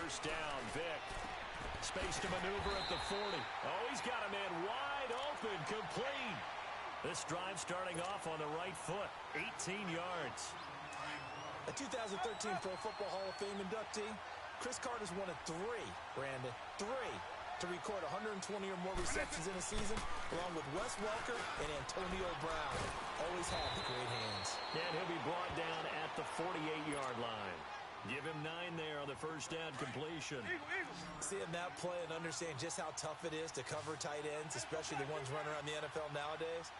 first down. Vick. Space to maneuver at the 40. Oh, he's got a man wide open, complete. This drive starting off on the right foot, 18 yards. A 2013 Pro Football Hall of Fame inductee, Chris Carter's one of three, Brandon, three, to record 120 or more receptions in a season, along with Wes Welker and Antonio Brown. Always had the great hands. And he'll be brought down at the 48-yard line. Give him 9 there on the first down completion. Seeing that play and understanding just how tough it is to cover tight ends, especially the ones running around the NFL nowadays,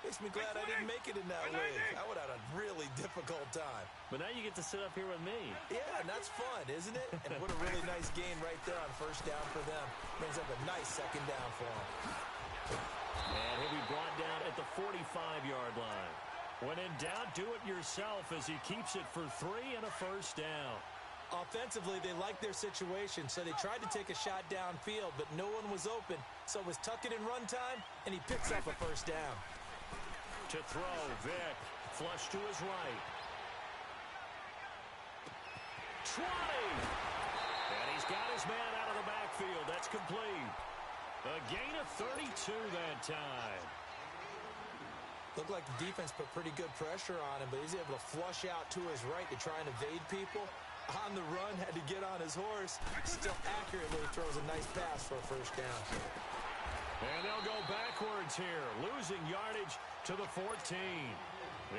makes me glad I didn't make it in that league. I would have had a really difficult time. But now you get to sit up here with me. Yeah, and that's fun, isn't it? And what a really nice gain right there on first down for them. Brings up a nice second down for them. And he'll be brought down at the 45-yard line. When in doubt, do it yourself as he keeps it for 3 and a first down. Offensively, they liked their situation, so they tried to take a shot downfield, but no one was open. So it was tuck it in run time, and he picks up a first down. To throw, Vick. Flush to his right. 20! And he's got his man out of the backfield. That's complete. A gain of 32 that time. Looked like the defense put pretty good pressure on him, but he's able to flush out to his right to try and evade people. On the run, had to get on his horse. Still accurately throws a nice pass for a first down. And they'll go backwards here, losing yardage to the 14.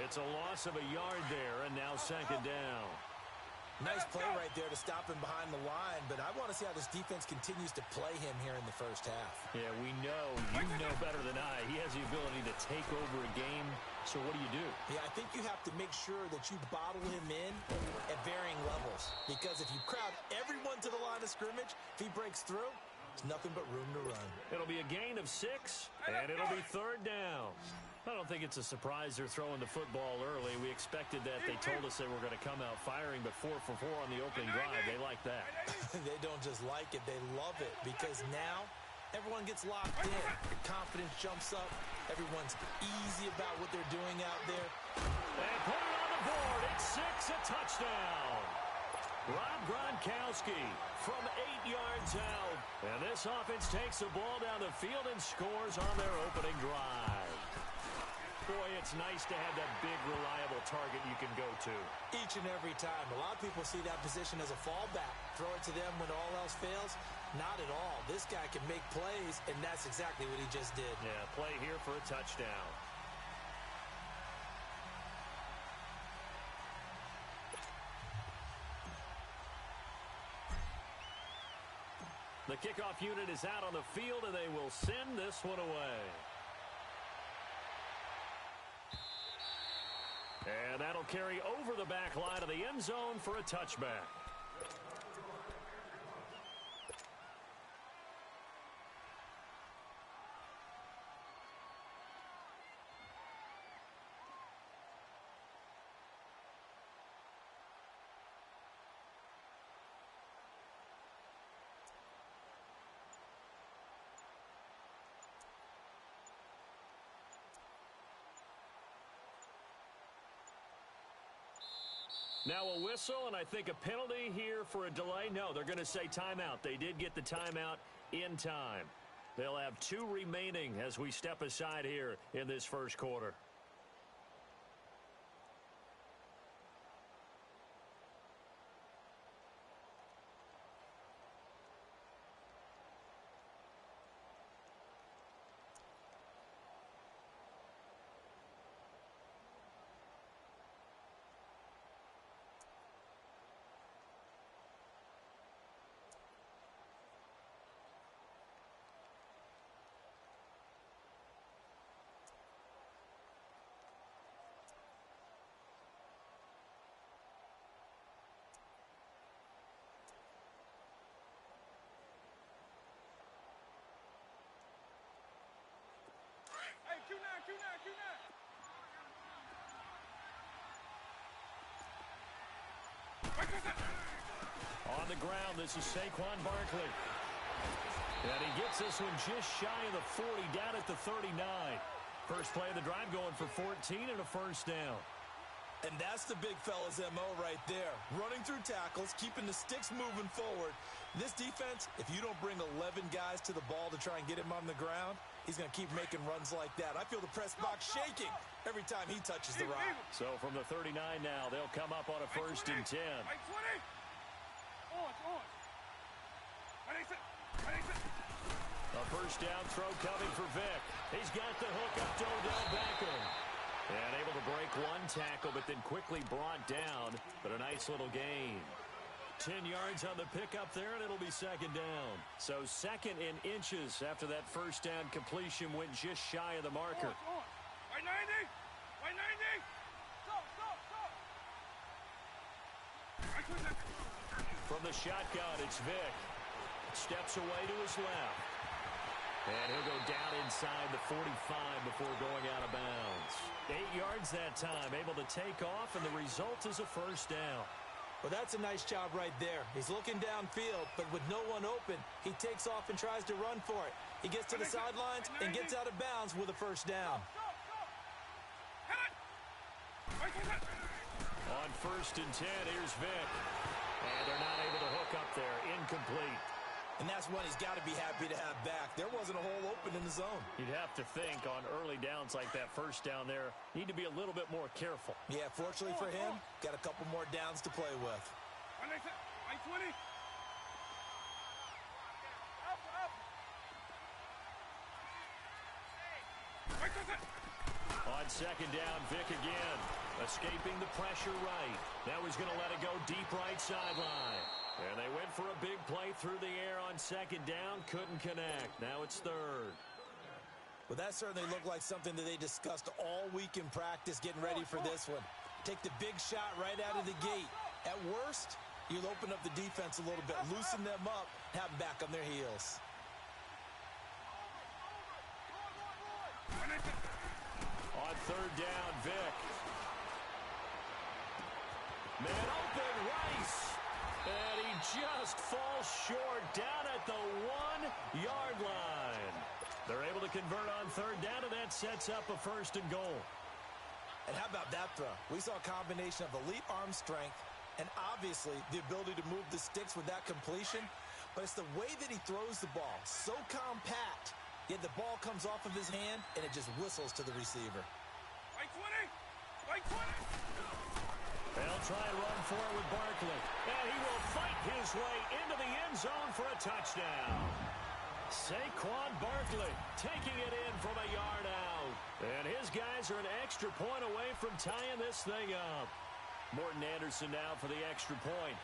It's a loss of a yard there, and now second down. Nice play right there to stop him behind the line, but I want to see how this defense continues to play him here in the first half. Yeah, we know. You know better than I. He has the ability to take over a game, so what do you do? Yeah, I think you have to make sure that you bottle him in at varying levels, because if you crowd everyone to the line of scrimmage, if he breaks through, there's nothing but room to run. It'll be a gain of 6, and it'll be third down. I don't think it's a surprise they're throwing the football early. We expected that. They told us they were going to come out firing, but 4 for 4 on the opening drive. They like that. They don't just like it. They love it, because now everyone gets locked in. The confidence jumps up. Everyone's easy about what they're doing out there. They put it on the board. It's 6, a touchdown. Rob Gronkowski from 8 yards out. And this offense takes the ball down the field and scores on their opening drive. Boy, it's nice to have that big, reliable target you can go to. Each and every time. A lot of people see that position as a fallback. Throw it to them when all else fails. Not at all. This guy can make plays, and that's exactly what he just did. Yeah, play here for a touchdown. The kickoff unit is out on the field, and they will send this one away. And that'll carry over the back line of the end zone for a touchback. Now a whistle, and I think a penalty here for a delay. No, they're going to say timeout. They did get the timeout in time. They'll have 2 remaining as we step aside here in this first quarter. On the ground, this is Saquon Barkley. And he gets this one just shy of the 40, down at the 39. First play of the drive going for 14 and a first down. And that's the big fella's MO right there. Running through tackles, keeping the sticks moving forward. This defense, if you don't bring 11 guys to the ball to try and get him on the ground, he's going to keep making runs like that. I feel the press box shaking every time he touches the rock. So from the 39 now, they'll come up on a 1st and 10. A first down throw coming for Vic. He's got the hook up to Odell Beckham. And able to break one tackle, but then quickly brought down. But a nice little gain. 10 yards on the pickup there, and it'll be 2nd down. So 2nd in inches after that first down completion went just shy of the marker. From the shotgun, it's Vic. Steps away to his left. And he'll go down inside the 45 before going out of bounds. 8 yards that time, able to take off, and the result is a first down. Well, that's a nice job right there. He's looking downfield, but with no one open, he takes off and tries to run for it. He gets to the sidelines and gets out of bounds with a first down. On 1st and 10, here's Vic. And they're not able to hook up there. Incomplete. And that's one he's got to be happy to have back. There wasn't a hole open in the zone. You'd have to think on early downs like that first down there, need to be a little bit more careful. Yeah, fortunately for him, got a couple more downs to play with. On 2nd down, Vic again. Escaping the pressure right. Now he's going to let it go deep right sideline. And they went for a big play through the air on 2nd down. Couldn't connect. Now it's 3rd. Well, that certainly looked like something that they discussed all week in practice getting ready for this one. Take the big shot right out of the gate. At worst, you'll open up the defense a little bit, loosen them up, have them back on their heels. On 3rd down, Vic. Man open, Rice. And he just falls short down at the 1-yard line. They're able to convert on 3rd down, and that sets up a 1st and goal. And how about that throw? We saw a combination of elite arm strength and obviously the ability to move the sticks with that completion. But it's the way that he throws the ball. So compact, yet the ball comes off of his hand, and it just whistles to the receiver. They'll try and run for it with Barkley. And he will fight his way into the end zone for a touchdown. Saquon Barkley taking it in from a yard out. And his guys are an extra point away from tying this thing up. Morton Anderson now for the extra point.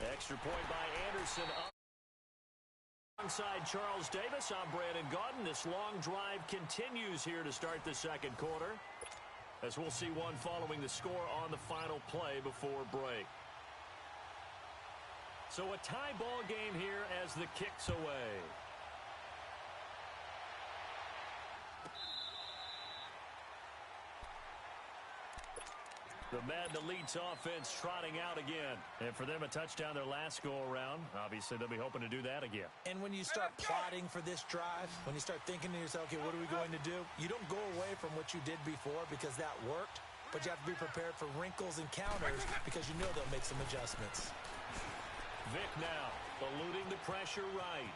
Extra point by Anderson up. Alongside Charles Davis, I'm Brandon Gaudin. This long drive continues here to start the 2nd quarter, as we'll see one following the score on the final play before break. So a tie ball game here as the kick's away. The Madden Elite's offense trotting out again. And for them, a touchdown their last go-around. Obviously, they'll be hoping to do that again. And when you start plotting for this drive, when you start thinking to yourself, okay, what are we going to do? You don't go away from what you did before because that worked, but you have to be prepared for wrinkles and counters because you know they'll make some adjustments. Vic now, eluding the pressure right.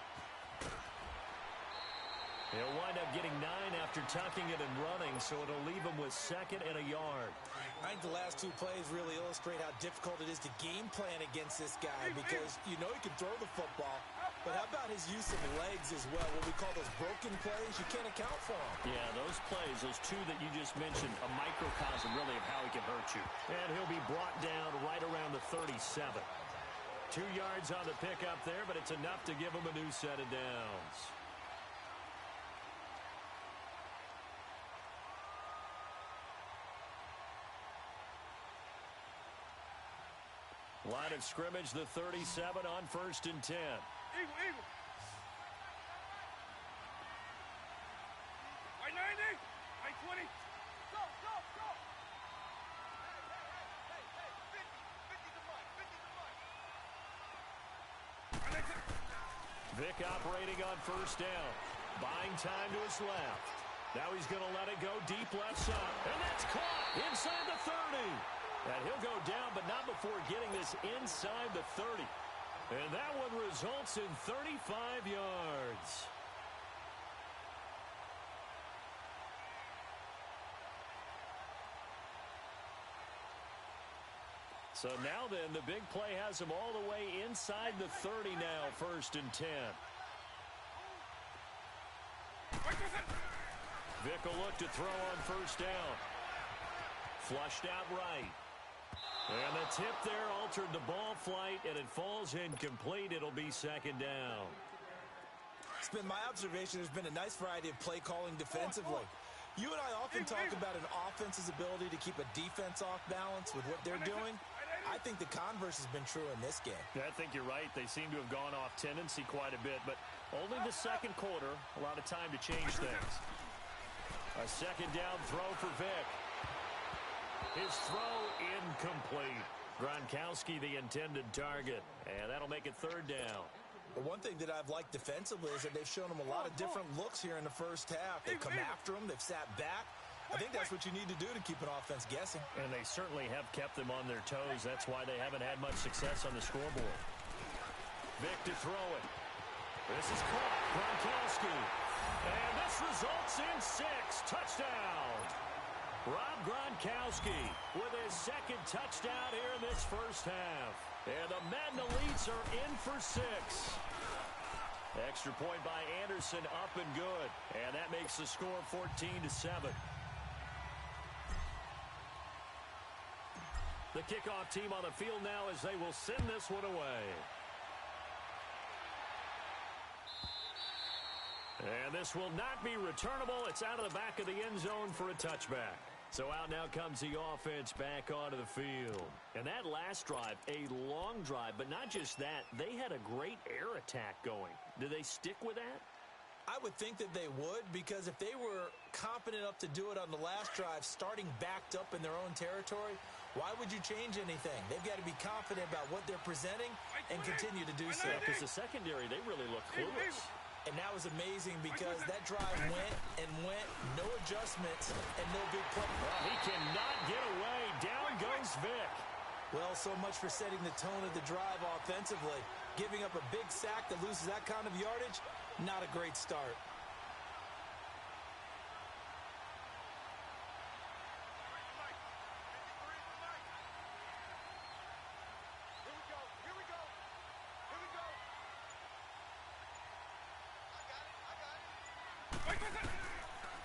He'll wind up getting 9 after tucking it and running, so it'll leave him with 2nd and a yard. I think the last 2 plays really illustrate how difficult it is to game plan against this guy because you know he can throw the football, but how about his use of legs as well? What we call those broken plays, you can't account for them. Yeah, those plays, those 2 that you just mentioned, a microcosm really of how he can hurt you. And he'll be brought down right around the 37. 2 yards on the pickup there, but it's enough to give him a new set of downs. Line of scrimmage, the 37 on 1st and 10. Eagle. Right 90, right 20. Go. Hey, 50 to mine. Vic operating on first down. Buying time to his left. Now he's going to let it go deep left side. And that's caught inside the 30. And he'll go down, but not before getting this inside the 30. And that one results in 35 yards. So now then, the big play has him all the way inside the 30 now, 1st and 10. Vic will look to throw on first down. Flushed out right. And the tip there altered the ball flight, and it falls incomplete. It'll be 2nd down. It's been my observation there's been a nice variety of play calling defensively. You and I often talk about an offense's ability to keep a defense off balance with what they're doing. I think the converse has been true in this game. Yeah, I think you're right. They seem to have gone off tendency quite a bit, but only the 2nd quarter. A lot of time to change things. A 2nd down throw for Vic. His throw incomplete. Gronkowski the intended target, and that'll make it 3rd down. The one thing that I've liked defensively is that they've shown him a lot of different looks here in the first half. They've come after him. They've sat back. I think that's what you need to do to keep an offense guessing. And they certainly have kept them on their toes. That's why they haven't had much success on the scoreboard. Vic to throw it. This is caught. Gronkowski. And this results in 6. Touchdown. Rob Gronkowski with his 2nd touchdown here in this first half. And the Madden Elites are in for 6. Extra point by Anderson, up and good. And that makes the score 14-7. The kickoff team on the field now as they will send this one away. And this will not be returnable. It's out of the back of the end zone for a touchback. So out now comes the offense back onto the field. And that last drive, a long drive, but not just that. They had a great air attack going. Do they stick with that? I would think that they would, because if they were confident enough to do it on the last drive, starting backed up in their own territory, why would you change anything? They've got to be confident about what they're presenting and continue to do so. Because the secondary, they really look clueless. And that was amazing because that drive went and went, no adjustments, and no big play. Well, he cannot get away. Down goes Vic. Well, so much for setting the tone of the drive offensively. Giving up a big sack that loses that kind of yardage, not a great start.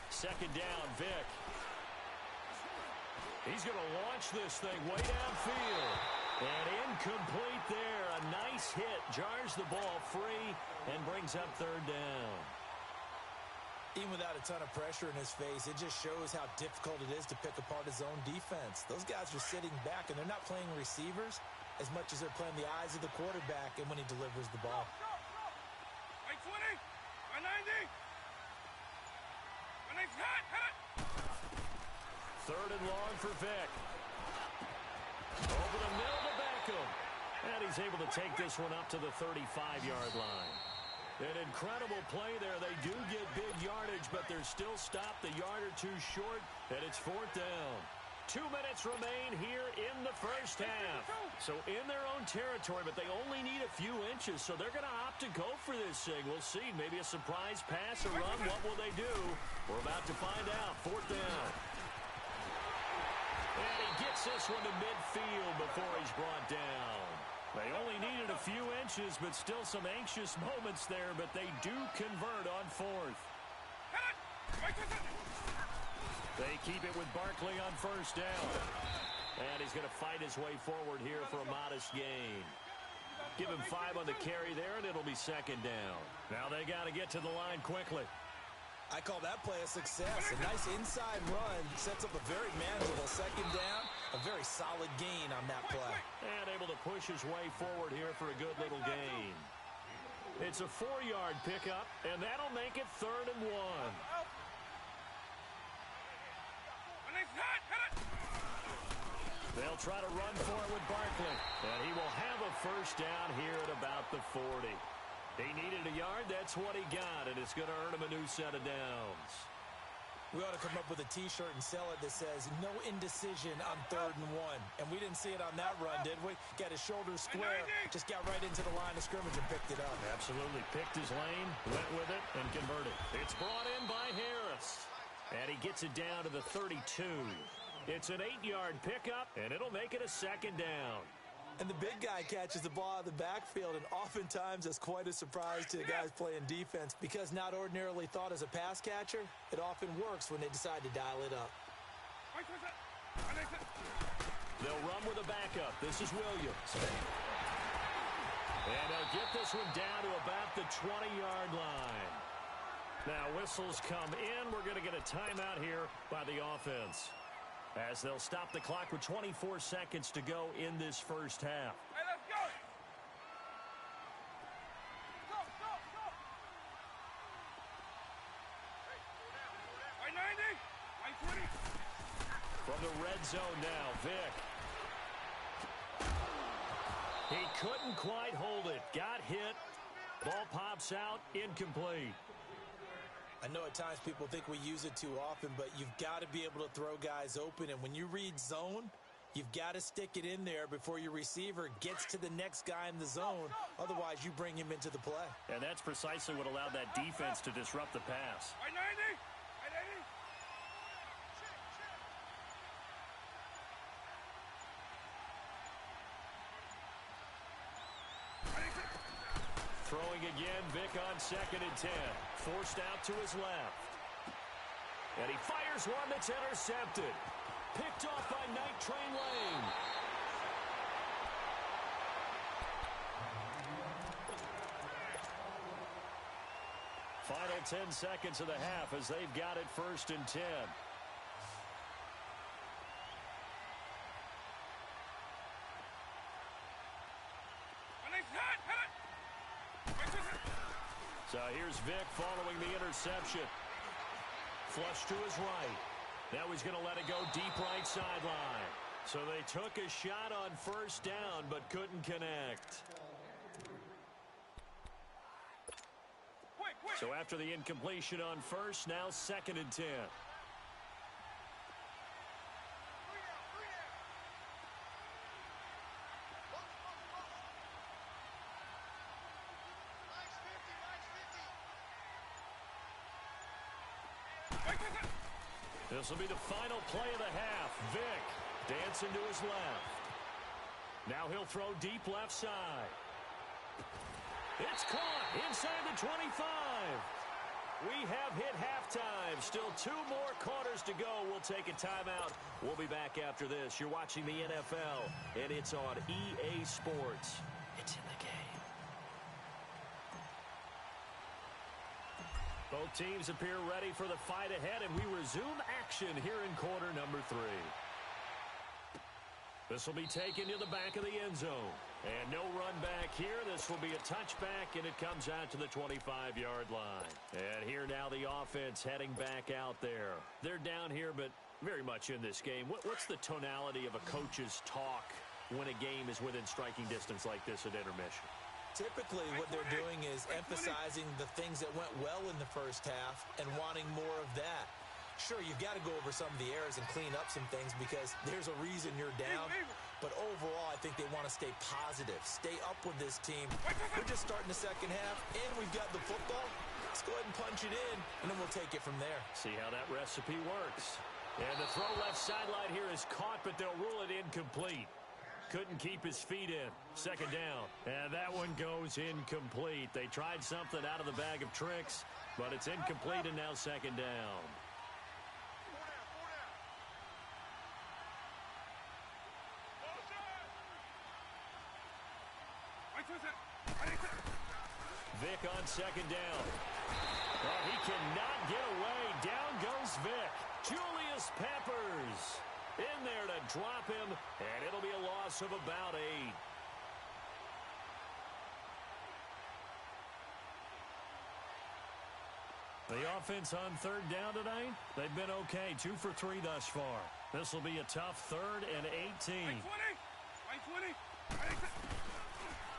Second down, Vic. He's going to launch this thing way downfield. And incomplete there. A nice hit. Jars the ball free and brings up 3rd down. Even without a ton of pressure in his face, it just shows how difficult it is to pick apart his own defense. Those guys are sitting back, and they're not playing receivers as much as they're playing the eyes of the quarterback and when he delivers the ball. 90. 3rd and long for Vic. Over the middle to Beckham. And he's able to take this one up to the 35-yard line. An incredible play there. They do get big yardage, but they're still stopped a yard or two short, and it's 4th down. 2 minutes remain here in the first half. So in their own territory, but they only need a few inches, so they're going to opt to go for this thing. We'll see. Maybe a surprise pass or run. What will they do? We're about to find out. 4th down. And he gets this one to midfield before he's brought down. They only needed a few inches, but still some anxious moments there, but they do convert on 4th. They keep it with Barkley on first down. And he's going to fight his way forward here for a modest gain. Give him 5 on the carry there, and it'll be 2nd down. Now they got to get to the line quickly. I call that play a success. A nice inside run sets up a very manageable 2nd down. A very solid gain on that play. And able to push his way forward here for a good little gain. It's a 4-yard pickup, and that'll make it 3rd and 1. They'll try to run for it with Barkley. And he will have a first down here at about the 40. He needed a yard. That's what he got, and it's going to earn him a new set of downs. We ought to come up with a T-shirt and sell it that says, no indecision on 3rd and 1. And we didn't see it on that run, did we? Got his shoulders square, just got right into the line of scrimmage and picked it up. Absolutely. Picked his lane, went with it, and converted. It's brought in by Harris. And he gets it down to the 32. It's an 8-yard pickup, and it'll make it a 2nd down. And the big guy catches the ball out of the backfield, and oftentimes it's quite a surprise to the guys playing defense because not ordinarily thought as a pass catcher, it often works when they decide to dial it up. They'll run with a backup. This is Williams. And they'll get this one down to about the 20-yard line. Now whistles come in. We're going to get a timeout here by the offense, as they'll stop the clock with 24 seconds to go in this first half. Hey, let's go! Go, go, go! Hey, 90! 20! From the red zone now, Vic. He couldn't quite hold it. Got hit. Ball pops out. Incomplete. I know at times people think we use it too often, but you've got to be able to throw guys open. And when you read zone, you've got to stick it in there before your receiver gets to the next guy in the zone. Otherwise, you bring him into the play. And that's precisely what allowed that defense to disrupt the pass. Hey, 90! Hey, 90! Throwing again, Vic on 2nd and 10. Forced out to his left. And he fires one that's intercepted. Picked off by Night Train Lane. Final 10 seconds of the half as they've got it 1st and 10. So here's Vic following the interception. Flush to his right. Now he's going to let it go deep right sideline. So they took a shot on 1st down but couldn't connect. So after the incompletion on 1st, now 2nd and 10. This will be the final play of the half. Vic dancing to his left. Now he'll throw deep left side. It's caught inside the 25. We have hit halftime. Still 2 more quarters to go. We'll take a timeout. We'll be back after this. You're watching the NFL, and it's on EA Sports. It's in the game. Both teams appear ready for the fight ahead, and we resume action here in quarter number 3. This will be taken to the back of the end zone. And no run back here. This will be a touchback, and it comes out to the 25-yard line. And here now the offense heading back out there. They're down here, but very much in this game. What's the tonality of a coach's talk when a game is within striking distance like this at intermission? Typically, what they're doing is emphasizing the things that went well in the first half and wanting more of that. Sure, you've got to go over some of the errors and clean up some things because there's a reason you're down. But overall, I think they want to stay positive, stay up with this team. We're just starting the second half, and we've got the football. Let's go ahead and punch it in, and then we'll take it from there. See how that recipe works. And the throw left sideline here is caught, but they'll rule it incomplete. Couldn't keep his feet in. 2nd down. And that one goes incomplete. They tried something out of the bag of tricks, but it's incomplete, and now 2nd down. Vic on 2nd down. Oh, he cannot get away. Down goes Vic. Julius Peppers in there to drop him, and it'll be a loss of about 8. The offense on 3rd down tonight, they've been okay. 2 for 3 thus far. This will be a tough 3rd and 18.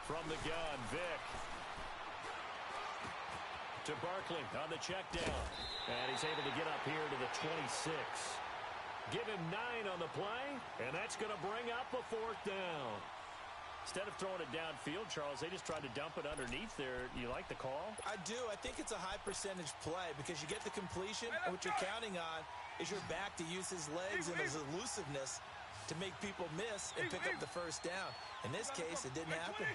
From the gun, Vic. To Barkley on the check down. And he's able to get up here to the 26. Give him 9 on the play, and that's going to bring up a 4th down. Instead of throwing it downfield, Charles, they just tried to dump it underneath there. You like the call? I do. I think it's a high percentage play because you get the completion, and what you're counting on is your back to use his legs and his elusiveness to make people miss and pick up the first down. In this case, it didn't happen.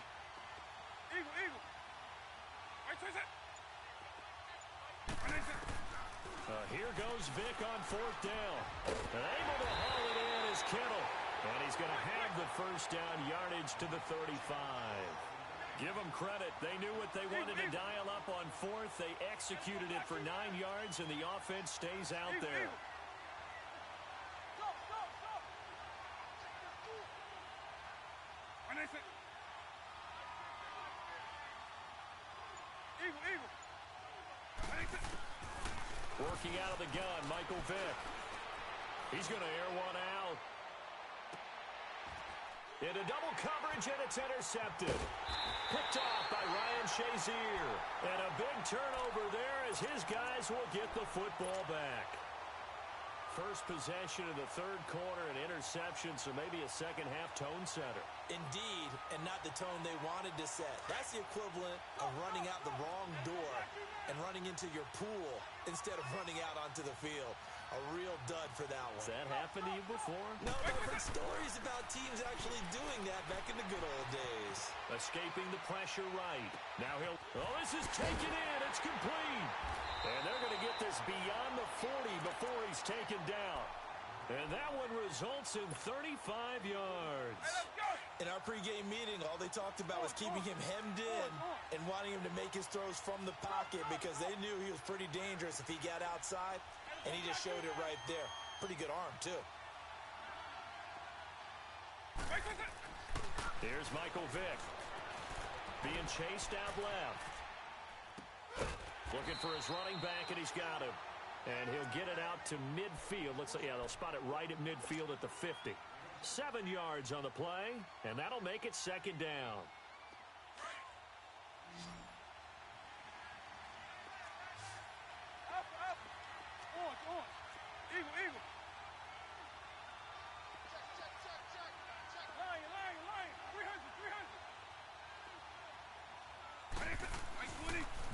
Here goes Vic on 4th down. And able to haul it in is Kittle. And he's going to have the first down yardage to the 35. Give them credit. They knew what they wanted to dial up on 4th. They executed it for 9 yards, and the offense stays out there. Working out of the gun, Michael Vick. He's going to air one out. Into double coverage, and it's intercepted. Picked off by Ryan Shazier. And a big turnover there as his guys will get the football back. First possession of the 3rd quarter, an interception, so maybe a second-half tone setter. Indeed, and not the tone they wanted to set. That's the equivalent of running out the wrong door and running into your pool instead of running out onto the field. A real dud for that one. Has that happened to you before? No, I've heard stories about teams actually doing that back in the good old days. Escaping the pressure right. Now he'll... Oh, this is taken in. It's complete. And they're going to get this beyond the 40 before he's taken down. And that one results in 35 yards. In our pregame meeting, all they talked about was keeping him hemmed in and wanting him to make his throws from the pocket because they knew he was pretty dangerous if he got outside, and he just showed it right there. Pretty good arm, too. Here's Michael Vick. Being chased out left. Looking for his running back, and he's got him. And he'll get it out to midfield. Looks like, yeah, they'll spot it right at midfield at the 50. 7 yards on the play, and that'll make it 2nd down.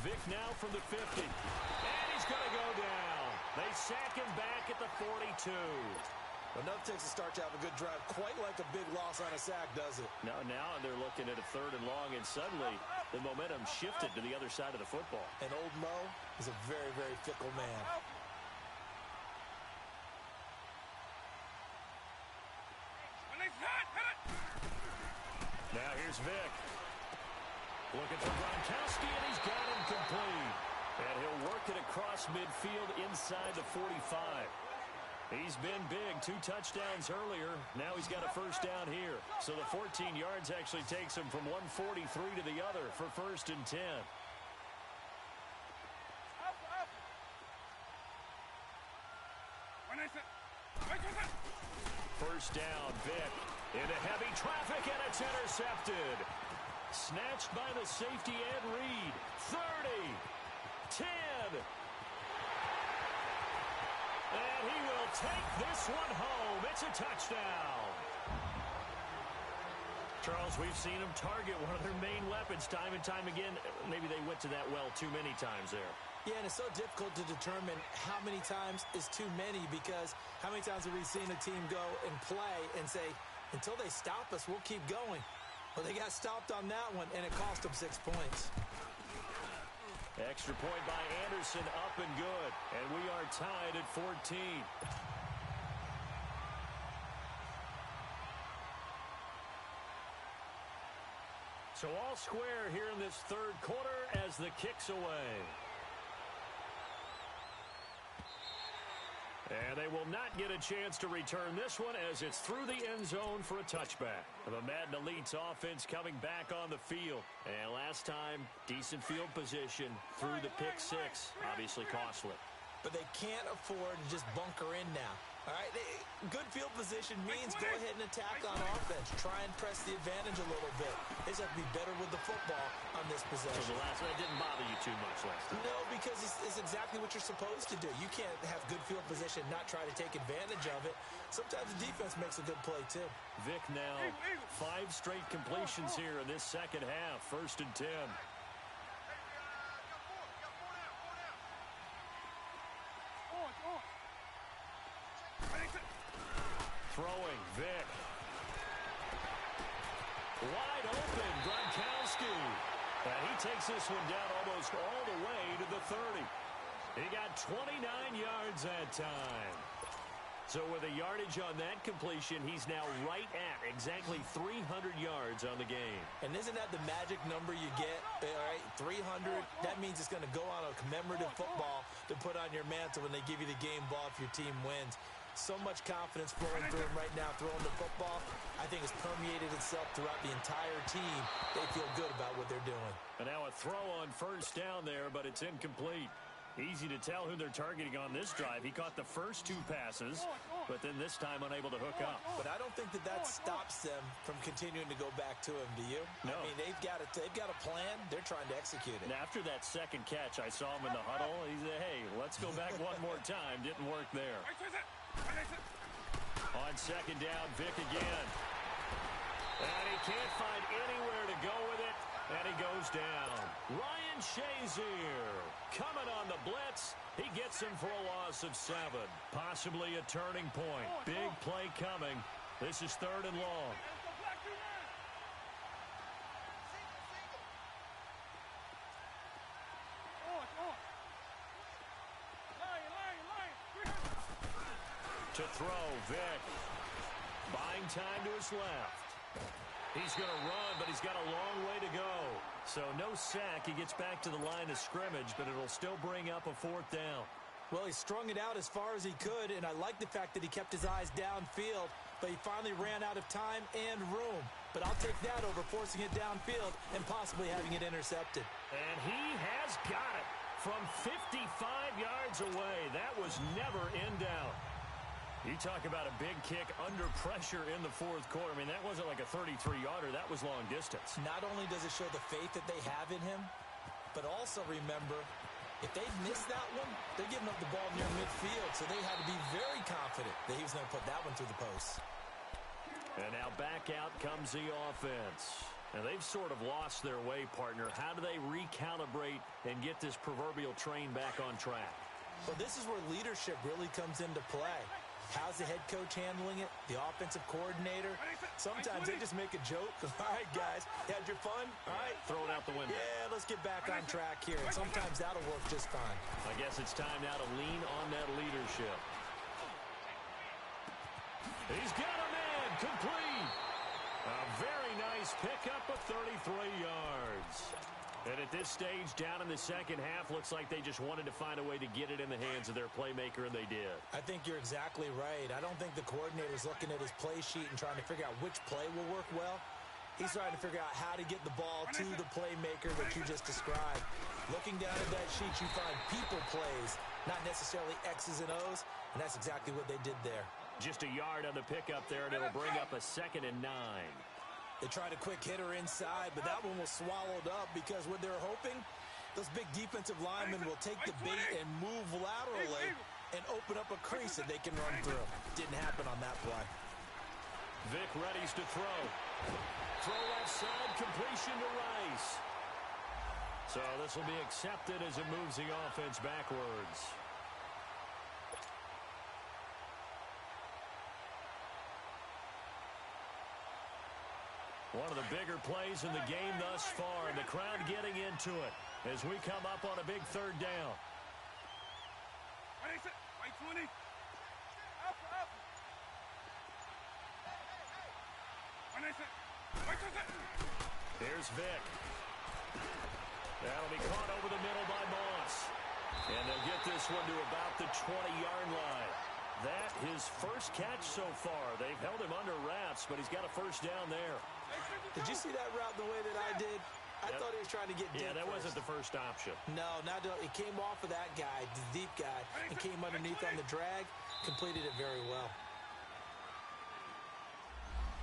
Vick now from the 50. And he's going to go down. They sack him back at the 42. Enough takes a start to have a good drive. Quite like a big loss on a sack, does it? Now they're looking at a 3rd and long, and suddenly the momentum shifted to the other side of the football. And old Mo is a very, very fickle man. Now here's Vick. Looking for Gronkowski, and he's got him complete. And he'll work it across midfield inside the 45. He's been big, 2 touchdowns earlier. Now he's got a first down here. So the 14 yards actually takes him from 143 to the other for 1st and 10. First down, Vick. Into heavy traffic, and it's intercepted. Snatched by the safety Ed Reed. 30. 10. And he will take this one home. It's a touchdown. Charles, we've seen him target one of their main weapons time and time again. Maybe they went to that well too many times there. Yeah, and it's so difficult to determine how many times is too many because how many times have we seen a team go and play and say, until they stop us, we'll keep going. Well, they got stopped on that one, and it cost them 6 points. Extra point by Anderson, up and good. And we are tied at 14. So all square here in this 3rd quarter as the kick's away. And they will not get a chance to return this one as it's through the end zone for a touchback. The Madden Elite's offense coming back on the field. And last time, decent field position through the pick 6. Obviously costly. But they can't afford to just bunker in now. All right, good field position means go ahead and attack on offense. Try and press the advantage a little bit. They just have to be better with the football on this possession. So the last one didn't bother you too much last time. No, because it's exactly what you're supposed to do. You can't have good field position and not try to take advantage of it. Sometimes the defense makes a good play, too. Vic now 5 straight completions here in this second half. 1st and 10. Throwing, Vic. Wide open, Gronkowski. And he takes this one down almost all the way to the 30. He got 29 yards that time. So with a yardage on that completion, he's now right at exactly 300 yards on the game. And isn't that the magic number you get? All right, 300. That means it's going to go on a commemorative football to put on your mantle when they give you the game ball if your team wins. So much confidence flowing through him right now throwing the football. I think it's permeated itself throughout the entire team. They feel good about what they're doing. And now a throw on 1st down there, but it's incomplete. Easy to tell who they're targeting on this drive. He caught the first 2 passes, but then this time unable to hook up. But I don't think that stops them from continuing to go back to him, do you? No. I mean, they've got a plan. They're trying to execute it. And after that second catch, I saw him in the huddle. He said, hey, let's go back one more time. Didn't work there. On 2nd down, Vic again. And he can't find anywhere to go with it. And he goes down. Ryan Shazier coming on the blitz. He gets him for a loss of 7. Possibly a turning point. Big play coming. This is 3rd and long. To throw, Vic. Buying time to his left. He's going to run, but he's got a long way to go. So no sack. He gets back to the line of scrimmage, but it'll still bring up a 4th down. Well, he strung it out as far as he could, and I like the fact that he kept his eyes downfield, but he finally ran out of time and room. But I'll take that over forcing it downfield and possibly having it intercepted. And he has got it from 55 yards away. That was never in doubt. You talk about a big kick under pressure in the 4th quarter. I mean, that wasn't like a 33-yarder. That was long distance. Not only does it show the faith that they have in him, but also remember, if they miss that one, they're giving up the ball near midfield, so they had to be very confident that he was going to put that one through the post. And now back out comes the offense. And they've sort of lost their way, partner. How do they recalibrate and get this proverbial train back on track? Well, this is where leadership really comes into play. How's the head coach handling it? The offensive coordinator? Sometimes they just make a joke. All right, guys, you had your fun? All right. Throw it out the window. Yeah, let's get back on track here. And sometimes that'll work just fine. I guess it's time now to lean on that leadership. He's got a man complete. A very nice pickup of 33 yards. And at this stage, down in the second half, looks like they just wanted to find a way to get it in the hands of their playmaker, and they did. I think you're exactly right. I don't think the coordinator's looking at his play sheet and trying to figure out which play will work well. He's trying to figure out how to get the ball to the playmaker that you just described. Looking down at that sheet, you find people plays, not necessarily X's and O's, and that's exactly what they did there. Just a yard on the pickup there, and it'll bring up a 2nd and 9. They tried a quick hitter inside, but that one was swallowed up because what they're hoping, those big defensive linemen will take the bait and move laterally and open up a crease that they can run through. Didn't happen on that play. Vic readies to throw. Throw left side, completion to Rice. So this will be accepted as it moves the offense backwards. One of the bigger plays in the game thus far. The crowd getting into it as we come up on a big 3rd down. Here's Vic. That'll be caught over the middle by Moss. And they'll get this one to about the 20-yard line. That his first catch so far. They've held him under wraps, but he's got a 1st down there. Did you see that route the way that I did? I thought he was trying to get deep. Yeah, that wasn't the first option. No, it came off of that guy, the deep guy, and came underneath on the drag, completed it very well.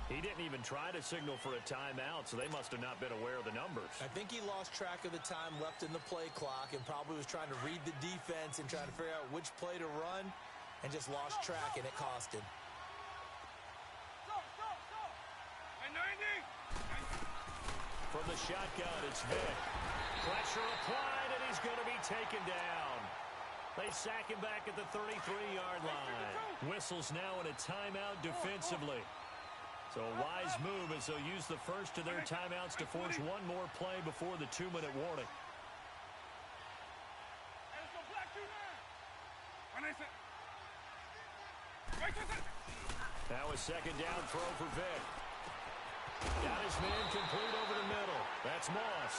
He didn't even try to signal for a timeout, so they must have not been aware of the numbers. I think he lost track of the time left in the play clock and probably was trying to read the defense and trying to figure out which play to run and just lost track, and it cost him. From the shotgun, it's Vick. Pressure applied, and he's going to be taken down. They sack him back at the 33-yard line. Whistles now in a timeout defensively. So a wise move as they'll use the first of their timeouts to force one more play before the 2-minute warning. Now a second down throw for Vick. Got his man complete over the middle. That's Moss.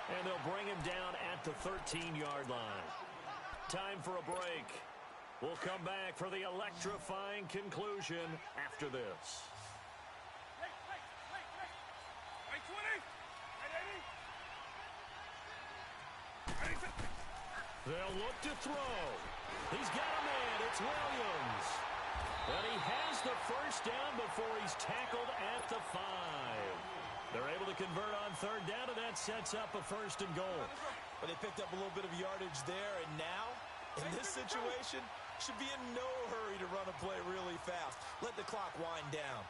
And they'll bring him down at the 13-yard line. Time for a break. We'll come back for the electrifying conclusion after this. They'll look to throw. He's got a man. It's Williams. And he has the first down before he's tackled at the 5. They're able to convert on third down, and that sets up a 1st and goal. But they picked up a little bit of yardage there, and now, in this situation, should be in no hurry to run a play really fast. Let the clock wind down.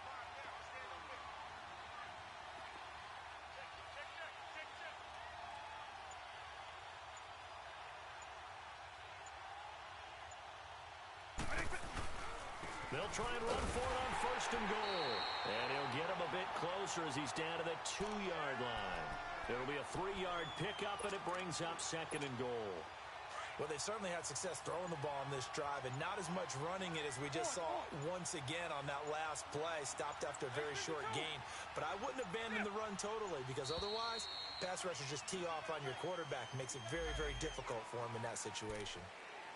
They'll try and run for it on 1st and goal. And he'll get him a bit closer as he's down to the 2-yard line. It'll be a 3-yard pickup, and it brings up 2nd and goal. Well, they certainly had success throwing the ball on this drive, and not as much running it as we just saw once again on that last play. Stopped after a very short gain. But I wouldn't abandon the run totally, because otherwise, pass rushers just tee off on your quarterback. Makes it very, very difficult for him in that situation.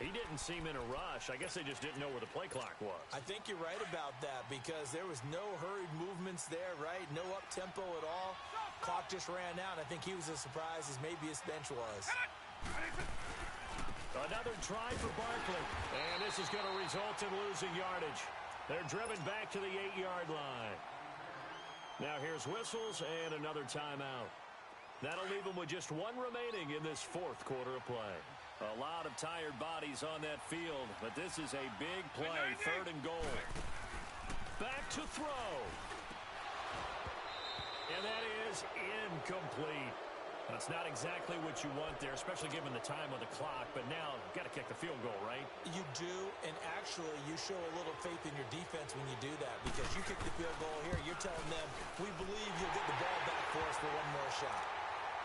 He didn't seem in a rush. I guess they just didn't know where the play clock was. I think you're right about that, because there was no hurried movements there, right? No up-tempo at all. Clock just ran out. I think he was as surprised as maybe his bench was. Another try for Barkley. And this is going to result in losing yardage. They're driven back to the 8-yard line. Now here's whistles and another timeout. That'll leave them with just one remaining in this 4th quarter of play. A lot of tired bodies on that field, but this is a big play, 3rd and goal. Back to throw. And that is incomplete. That's not exactly what you want there, especially given the time on the clock, but now you've got to kick the field goal, right? You do, and actually you show a little faith in your defense when you do that, because you kick the field goal here, you're telling them, we believe you'll get the ball back for us for one more shot.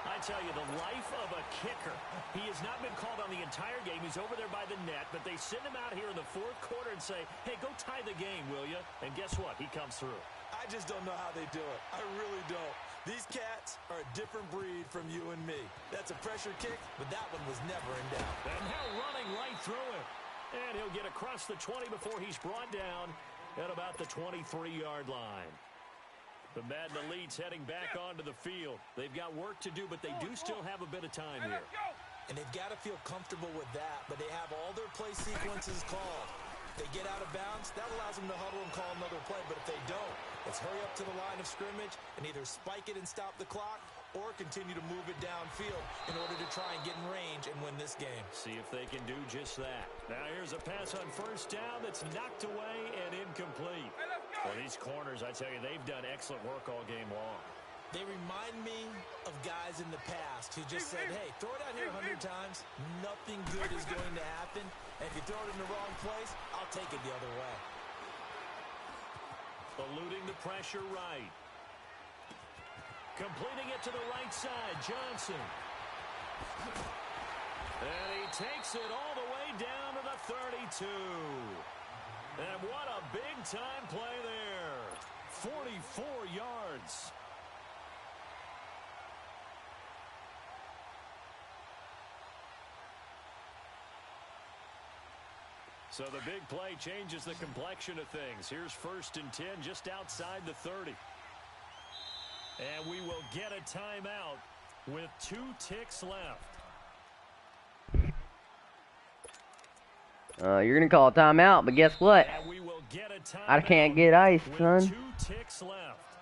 I tell you, the life of a kicker. He has not been called on the entire game. He's over there by the net, but they send him out here in the 4th quarter and say, hey, go tie the game, will you? And guess what? He comes through. I just don't know how they do it. I really don't. These cats are a different breed from you and me. That's a pressure kick, but that one was never in doubt. And now running right through it. And he'll get across the 20 before he's brought down at about the 23-yard line. The Madden Elite's heading back onto the field. They've got work to do, but they do still have a bit of time here. And they've got to feel comfortable with that, but they have all their play sequences called. They get out of bounds, that allows them to huddle and call another play, but if they don't, let's hurry up to the line of scrimmage and either spike it and stop the clock or continue to move it downfield in order to try and get in range and win this game. See if they can do just that. Now here's a pass on 1st down that's knocked away and incomplete. Well, these corners, I tell you, they've done excellent work all game long. They remind me of guys in the past who just said, hey, throw it out here 100 times, nothing good is going to happen, and if you throw it in the wrong place, I'll take it the other way. Eluding the pressure right. Completing it to the right side, Johnson. And he takes it all the way down to the 32. And what a big-time play there. 44 yards. So the big play changes the complexion of things. Here's 1st and 10 just outside the 30. And we will get a timeout with 2 ticks left. You're going to call a timeout, but guess what? And we will get a timeout I can't get ice, with son. 2 ticks left.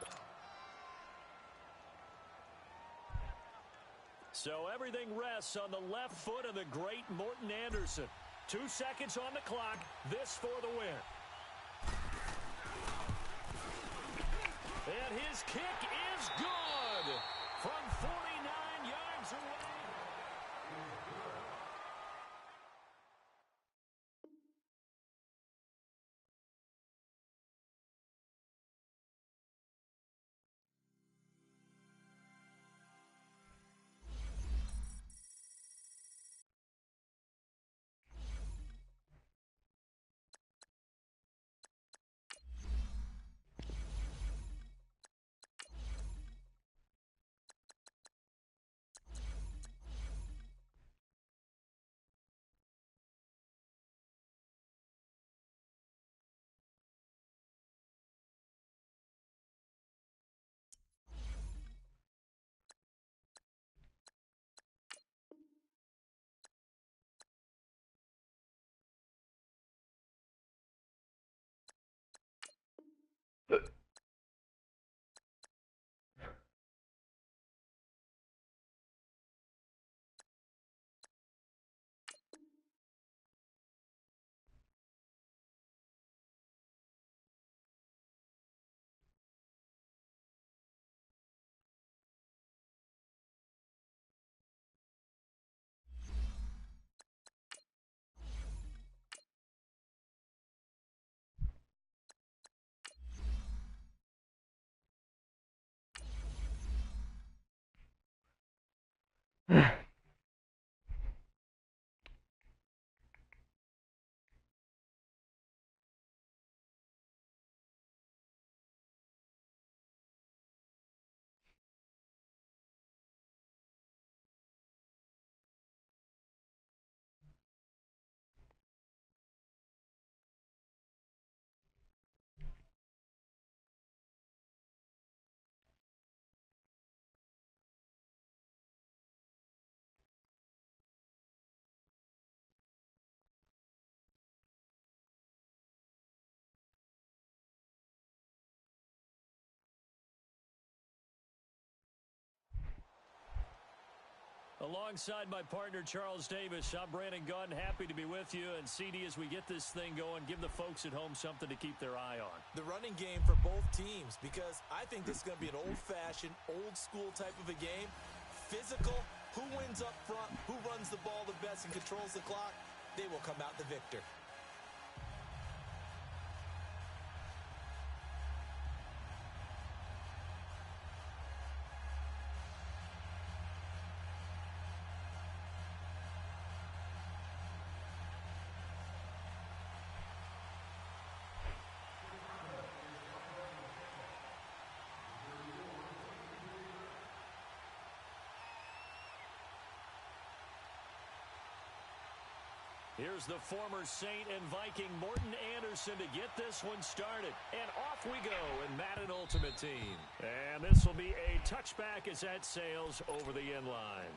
So everything rests on the left foot of the great Morton Anderson. 2 seconds on the clock. This for the win. And his kick is good from 49 yards away. Alongside my partner, Charles Davis, I'm Brandon Gunn. Happy to be with you. And CD, as we get this thing going, give the folks at home something to keep their eye on. The running game for both teams, because I think this is going to be an old-fashioned, old-school type of a game. Physical, who wins up front, who runs the ball the best and controls the clock, they will come out the victor. Here's the former Saint and Viking Morton Anderson to get this one started. And off we go in Madden Ultimate Team. And this will be a touchback as that sails over the end line.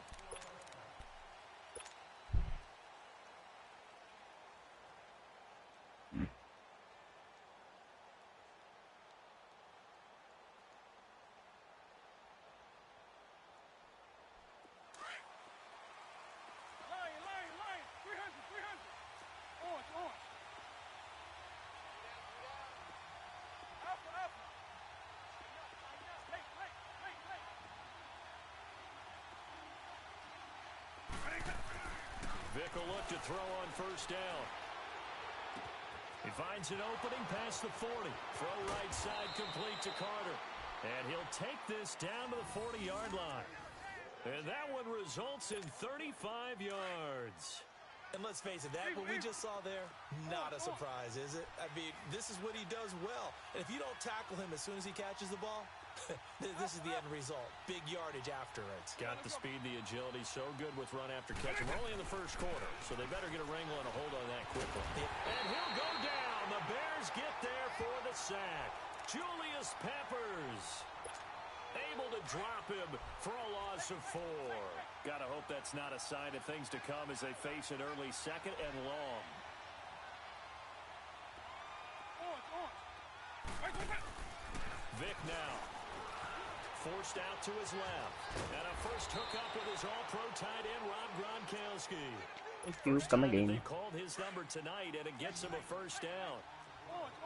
Vick will look to throw on first down. He finds an opening past the 40. Throw right side complete to Carter. And he'll take this down to the 40-yard line. And that one results in 35 yards. And let's face it, that what we just saw there, not a surprise, is it? I mean, this is what he does well. And if you don't tackle him as soon as he catches the ball, this is the end result. Big yardage after it. Got the speed, the agility, so good with run after catch. We're only in the first quarter, so they better get a wrangle and a hold on that quickly. And he'll go down. The Bears get there for the sack. Julius Peppers able to drop him for a loss of 4. Gotta hope that's not a sign of things to come as they face an early second and long. Vick now. forced out to his left. And a first hookup with his all-pro tight end, Rob Gronkowski. Thank you. Come again. They called his number tonight, and it gets him a first down.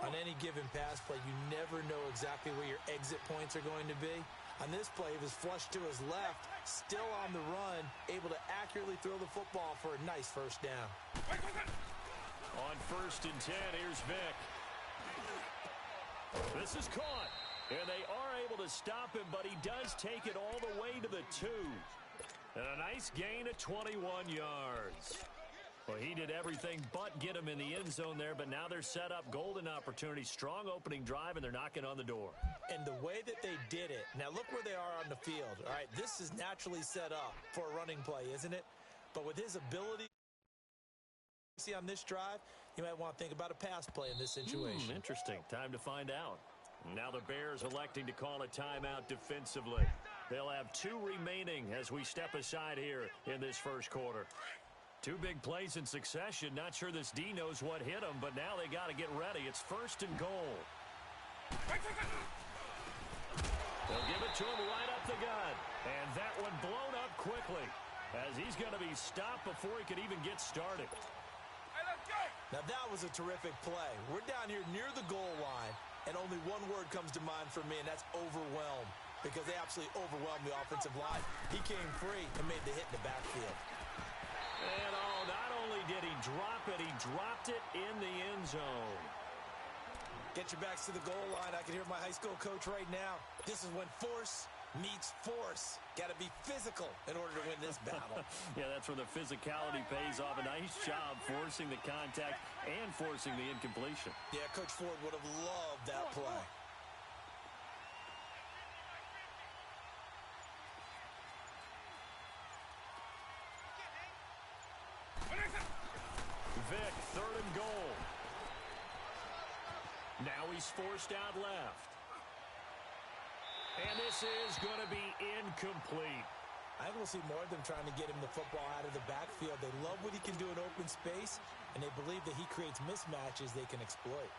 On any given pass play, you never know exactly where your exit points are going to be. On this play, he was flushed to his left, still on the run, able to accurately throw the football for a nice first down. On 1st and 10, here's Vick. This is caught, and they are able to stop him, but he does take it all the way to the 2. And a nice gain of 21 yards. Well, he did everything but get him in the end zone there, but now they're set up golden opportunity, strong opening drive, and they're knocking on the door. And the way that they did it, now look where they are on the field. All right, this is naturally set up for a running play, isn't it? But with his ability see on this drive, you might want to think about a pass play in this situation. Interesting. Time to find out. Now the Bears electing to call a timeout defensively. They'll have 2 remaining as we step aside here in this first quarter. 2 big plays in succession. Not sure this D knows what hit him, but now they got to get ready. It's 1st and goal. They'll give it to him right up the gut. And that one blown up quickly as he's going to be stopped before he could even get started. Now that was a terrific play. We're down here near the goal line, and only one word comes to mind for me, and that's overwhelmed, because they absolutely overwhelmed the offensive line. He came free and made the hit in the backfield. And not only did he drop it, he dropped it in the end zone. Get your backs to the goal line. I can hear my high school coach right now. This is when force meets force. Got to be physical in order to win this battle. Yeah, that's where the physicality pays off. A nice job forcing the contact and forcing the incompletion. Yeah, Coach Ford would have loved that play. Vick, 3rd and goal. Now he's forced out left. And this is going to be incomplete. I think we'll see more of them trying to get him the football out of the backfield. They love what he can do in open space, and they believe that he creates mismatches they can exploit.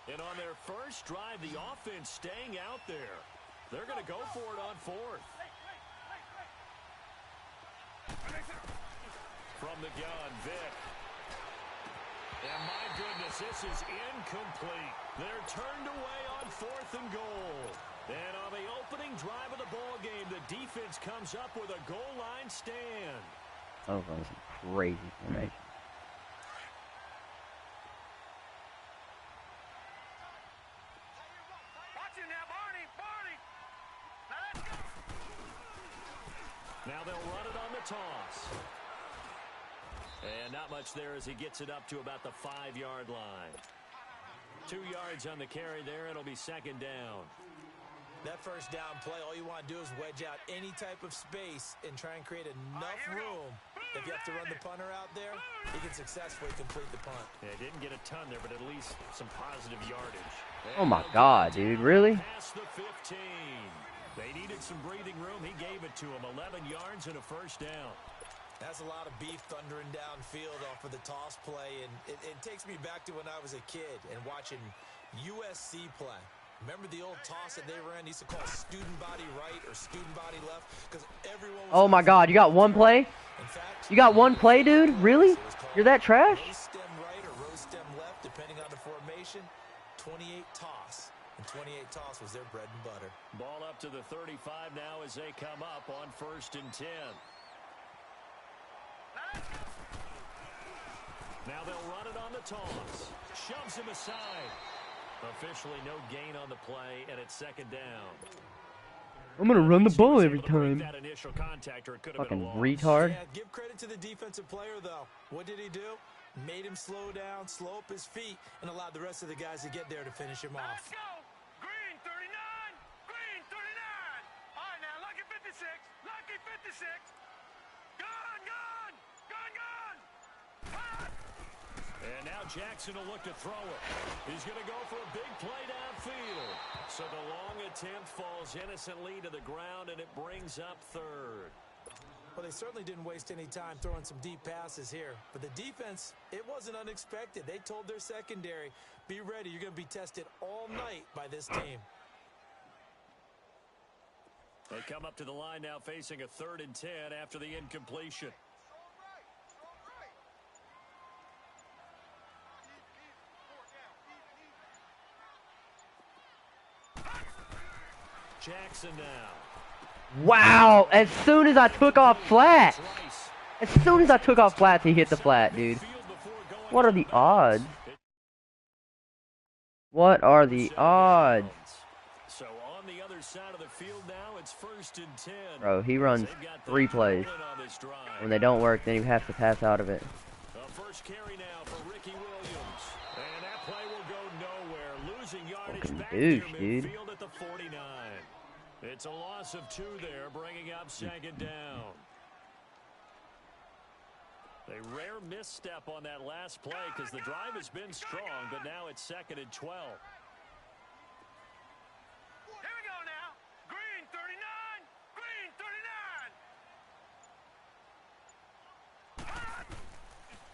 And on their first drive, the offense staying out there. They're going to go for it on 4th. From the gun, Vick. And my goodness, this is incomplete. They're turned away on 4th and goal. And on the opening drive of the ball game, the defense comes up with a goal line stand. Oh, that was crazy formation. Watch him now, Barney. Barney. Now let's go. Now they'll run it on the toss. And not much there as he gets it up to about the 5-yard line. 2 yards on the carry there. It'll be 2nd down. That first down play, all you want to do is wedge out any type of space and try and create enough room. If you have to run the punter out there, he can successfully complete the punt. Yeah, didn't get a ton there, but at least some positive yardage. Oh my God, dude, really? Past the 15. They needed some breathing room. He gave it to him. 11 yards and a first down. That's a lot of beef thundering downfield off of the toss play, and it takes me back to when I was a kid and watching USC play. Remember the old toss that they ran? They used to call student body right or student body left because everyone was... Oh my God, you got one play? In fact, You got one play, dude? Really? You're that trash? Rose stem right or rose stem left, depending on the formation. 28 toss. And 28 toss was their bread and butter. Ball up to the 35 now as they come up on 1st and 10. Now they'll run it on the toss. Shoves him aside. Officially no gain on the play, and it's 2nd down. I'm going to run the ball every time. That initial contact, or it could have Fucking been a loss. retard. Yeah, give credit to the defensive player, though. What did he do? Made him slow down, slow up his feet, and allowed the rest of the guys to get there to finish him off. Let's go. Green 39. Green 39. All right, now, lucky 56. Lucky 56. Gun, gun. Gun, gun. Pass. And now Jackson will look to throw it. He's going to go for a big play downfield. So the long attempt falls innocently to the ground, and it brings up 3rd. Well, they certainly didn't waste any time throwing some deep passes here. But the defense, it wasn't unexpected. They told their secondary, be ready. You're going to be tested all night by this team. They come up to the line now facing a 3rd and 10 after the incompletion. Jackson now. Wow, as soon as I took off flats. As soon as I took off flats, he hit the flat, dude. What are the odds? What are the odds? So on the other side of the field now, it's 1st and 10. Bro, he runs 3 plays. When they don't work, then he has to pass out of it. First carry now for Ricky Williams. And that play will go nowhere. Losing yardage Fucking back douche, near dude. midfield at the 49. It's a loss of 2 there, bringing up 2nd down. A rare misstep on that last play because the drive has been strong, but now it's 2nd and 12. Here we go now. Green 39. Green 39.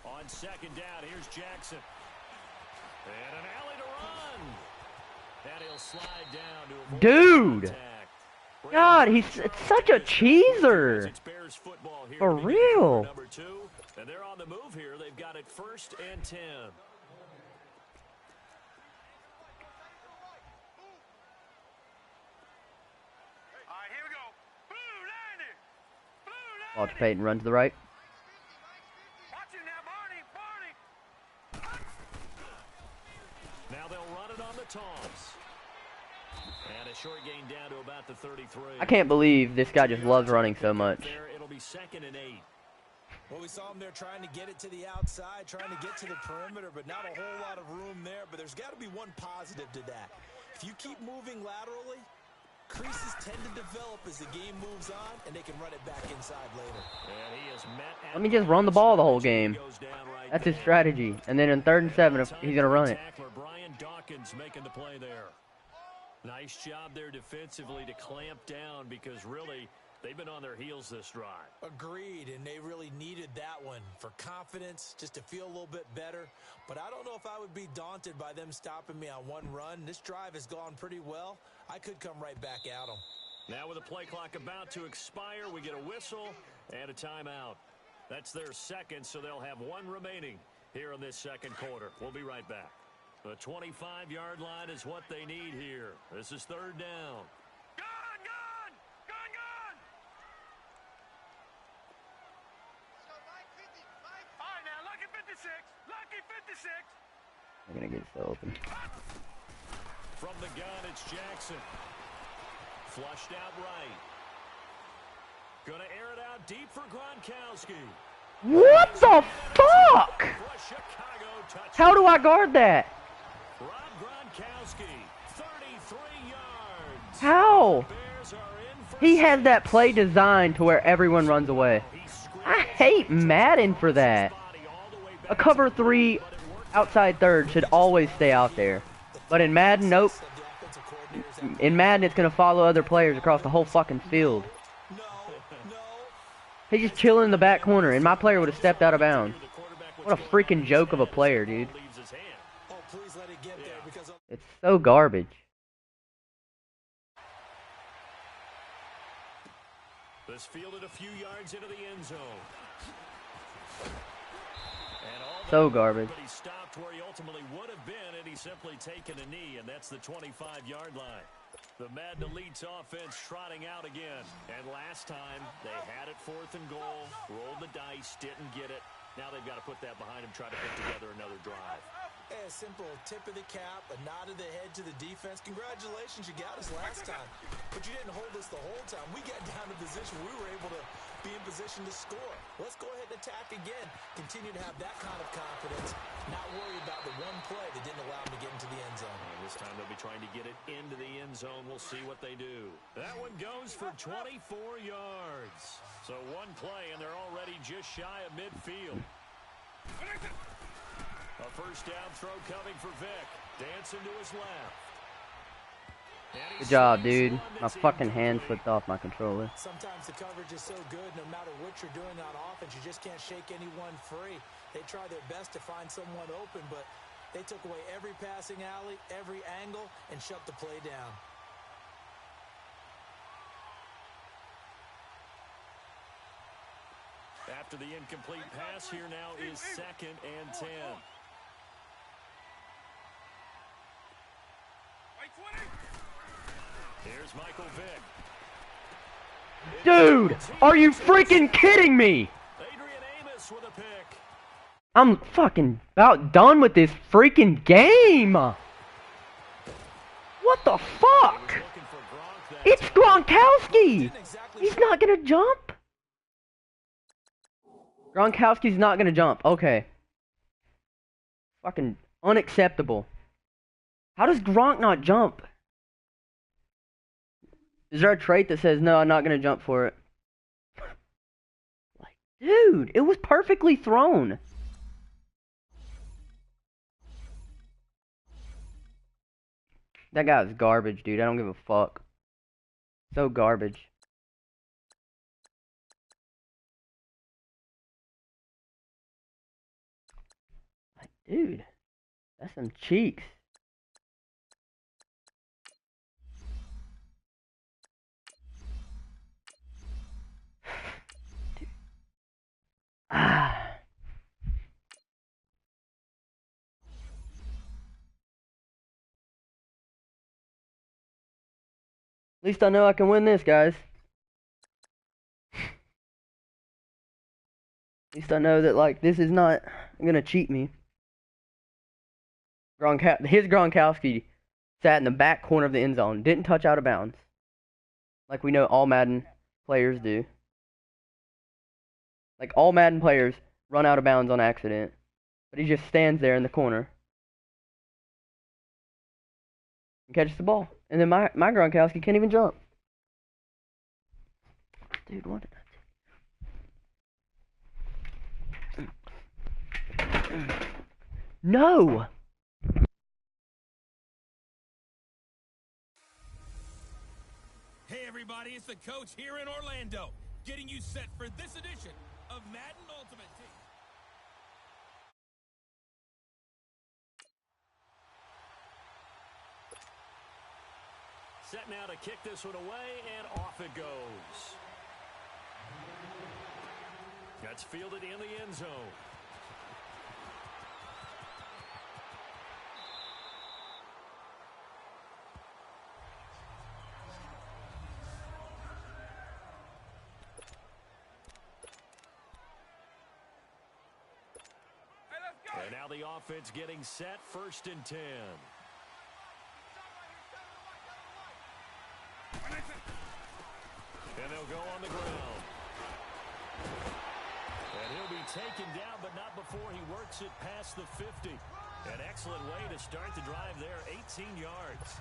On 2nd down, here's Jackson. And an alley to run. And he'll slide down to avoid Dude! contact. God, he's such a cheeser. For real. Number 2, and they're on the move here. They've got it 1st and 10. All right, here we go. Blue landing. Blue Watch landing. Peyton run to the right. Watch it now, Barney. Barney. Now they'll run it on the toss. And a short gain down to about the 33. I can't believe this guy just loves running so much. It'll be 2nd and 8. Well, we saw him there trying to get it to the outside, trying to get to the perimeter, but not a whole lot of room there. But there's got to be one positive to that. If you keep moving laterally, creases tend to develop as the game moves on, and they can run it back inside later. And he is met. Let me just run the ball the whole game. That's his strategy. And then in 3rd and 7, he's going to run it. Brian Dawkins making the play there. Nice job there defensively to clamp down because really they've been on their heels this drive. Agreed, and they really needed that one for confidence, just to feel a little bit better. But I don't know if I would be daunted by them stopping me on one run. This drive has gone pretty well. I could come right back at them. Now with the play clock about to expire, we get a whistle and a timeout. That's their 2nd, so they'll have 1 remaining here in this 2nd quarter. We'll be right back. The 25-yard line is what they need here. This is 3rd down. Gun, gun. Gun, gun. All right, now, lucky 56. Lucky 56. I'm going to get so open. From the gun, it's Jackson. Flushed out right. Gonna air it out deep for Gronkowski. What the fuck? How do I guard that? Rob Gronkowski, 33 yards. How? He has that play designed to where everyone runs away. I hate Madden for that. A cover 3 outside third should always stay out there. But in Madden, nope. In Madden, it's going to follow other players across the whole fucking field. He's just chilling in the back corner, and my player would have stepped out of bounds. What a freaking joke of a player, dude. It's so garbage. This fielded a few yards into the end zone. So garbage. But he stopped where he ultimately would have been, and he's simply taken a knee, and that's the 25-yard line. The Madden Elite's offense trotting out again. And last time, they had it 4th and goal, rolled the dice, didn't get it. Now they've got to put that behind him, try to put together another drive. A simple tip of the cap, a nod of the head to the defense. Congratulations, you got us last time. But you didn't hold us the whole time. We got down to position we were able to be in position to score. Let's go ahead and attack again. Continue to have that kind of confidence. Not worry about the one play that didn't allow them to get into the end zone. And this time they'll be trying to get it into the end zone. We'll see what they do. That one goes for 24 yards. So one play, and they're already just shy of midfield. A first down throw coming for Vick. Dancing to his left. Good job, dude. My fucking hand slipped off my controller. Sometimes the coverage is so good, no matter what you're doing on offense, you just can't shake anyone free. They try their best to find someone open, but they took away every passing alley, every angle, and shut the play down. After the incomplete pass, here now is 2nd and 10. Here's Michael Vick. Dude, are you freaking kidding me? Adrian Amos with a pick. I'm fucking about done with this freaking game. What the fuck? It's Gronkowski. He's not gonna jump. Gronkowski's not gonna jump. Okay. Fucking unacceptable. How does Gronk not jump? Is there a trait that says, no, I'm not gonna jump for it? Like, dude, it was perfectly thrown. That guy's garbage, dude. I don't give a fuck. So garbage. Like, dude, that's some cheeks. Ah. At least I know I can win this, guys. At least I know that, like, this is not gonna cheat me. His Gronkowski sat in the back corner of the end zone, didn't touch out of bounds, like we know all Madden players do. Like, all Madden players run out of bounds on accident, but he just stands there in the corner and catches the ball. And then my Gronkowski can't even jump. Dude, what did I do? No! Hey everybody, it's the coach here in Orlando, getting you set for this edition of Madden Ultimate Team. Set now to kick this one away, and off it goes. That's fielded in the end zone. And now the offense getting set, 1st and 10. And they'll go on the ground. And he'll be taken down, but not before he works it past the 50. An excellent way to start the drive there, 18 yards.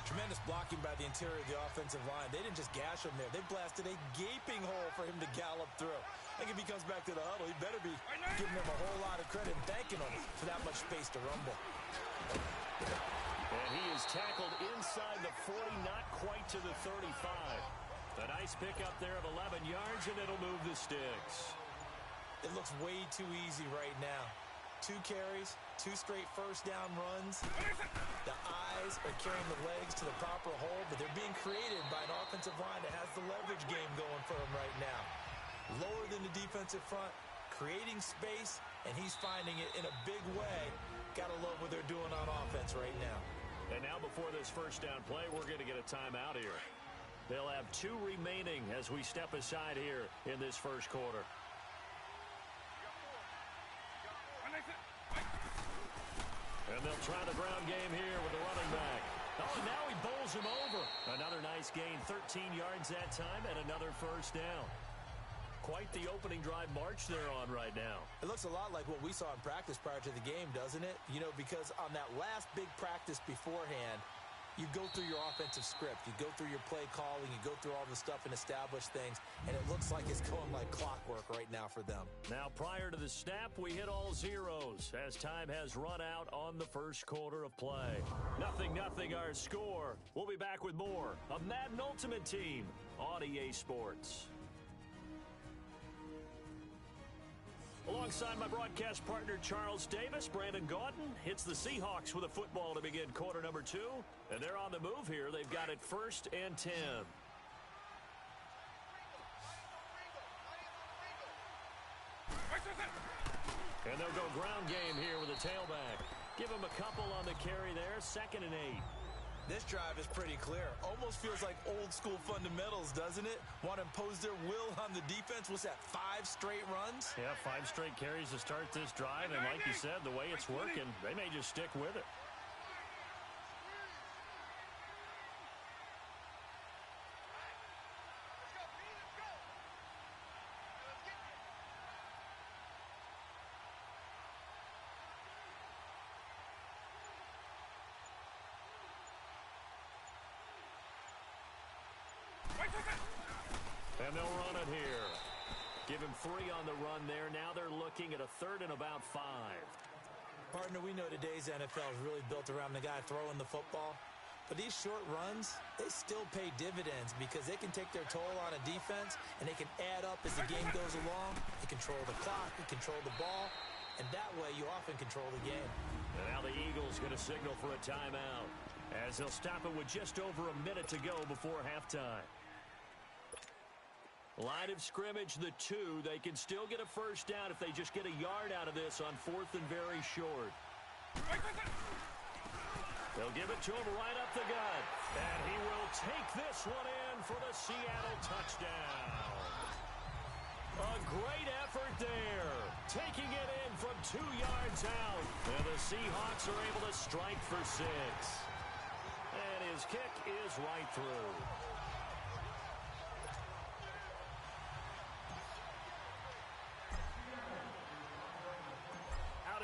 Tremendous blocking by the interior of the offensive line. They didn't just gash him there. They blasted a gaping hole for him to gallop through. I think if he comes back to the huddle, he better be giving them a whole lot of credit and thanking them for that much space to rumble. And he is tackled inside the 40, not quite to the 35. A nice pickup there of 11 yards, and it'll move the sticks. It looks way too easy right now. 2 carries, 2 straight first down runs. The eyes are carrying the legs to the proper hole, but they're being created by an offensive line that has the leverage game going for them right now. Lower than the defensive front, creating space, and he's finding it in a big way. Gotta love what they're doing on offense right now. And now before this first down play, we're going to get a timeout here. They'll have 2 remaining as we step aside here in this first quarter. And they'll try the ground game here with the running back. Oh, and now he bowls him over. Another nice gain, 13 yards that time, and another first down. Quite the opening drive march they're on right now. It looks a lot like what we saw in practice prior to the game, doesn't it? You know, because on that last big practice beforehand, You go through your offensive script. You go through your play calling. You go through all the stuff and establish things, and it looks like it's going like clockwork right now for them. Now, prior to the snap, we hit all zeros as time has run out on the first quarter of play. 0-0 our score. We'll be back with more of Madden Ultimate Team on EA Sports. Alongside my broadcast partner, Charles Davis, Brandon Gaudin hits the Seahawks with a football to begin quarter number 2. And they're on the move here. They've got it 1st and 10. And they'll go ground game here with a tailback. Give him a couple on the carry there, 2nd and 8. This drive is pretty clear. Almost feels like old school fundamentals, doesn't it? Want to impose their will on the defense. What's that, 5 straight runs? Yeah, 5 straight carries to start this drive. And like you said, the way it's working, they may just stick with it. And they'll run it here. Give him 3 on the run there. Now they're looking at a 3rd and about 5. Partner, we know today's NFL is really built around the guy throwing the football. But these short runs, they still pay dividends because they can take their toll on a defense and they can add up as the game goes along. They control the clock, they control the ball, and that way you often control the game. And now the Eagles going to signal for a timeout as they'll stop it with just over a minute to go before halftime. Line of scrimmage, the 2. They can still get a first down if they just get a yard out of this on 4th and very short. They'll give it to him right up the gut. And he will take this one in for the Seattle touchdown. A great effort there. Taking it in from 2 yards out. And the Seahawks are able to strike for 6. And his kick is right through.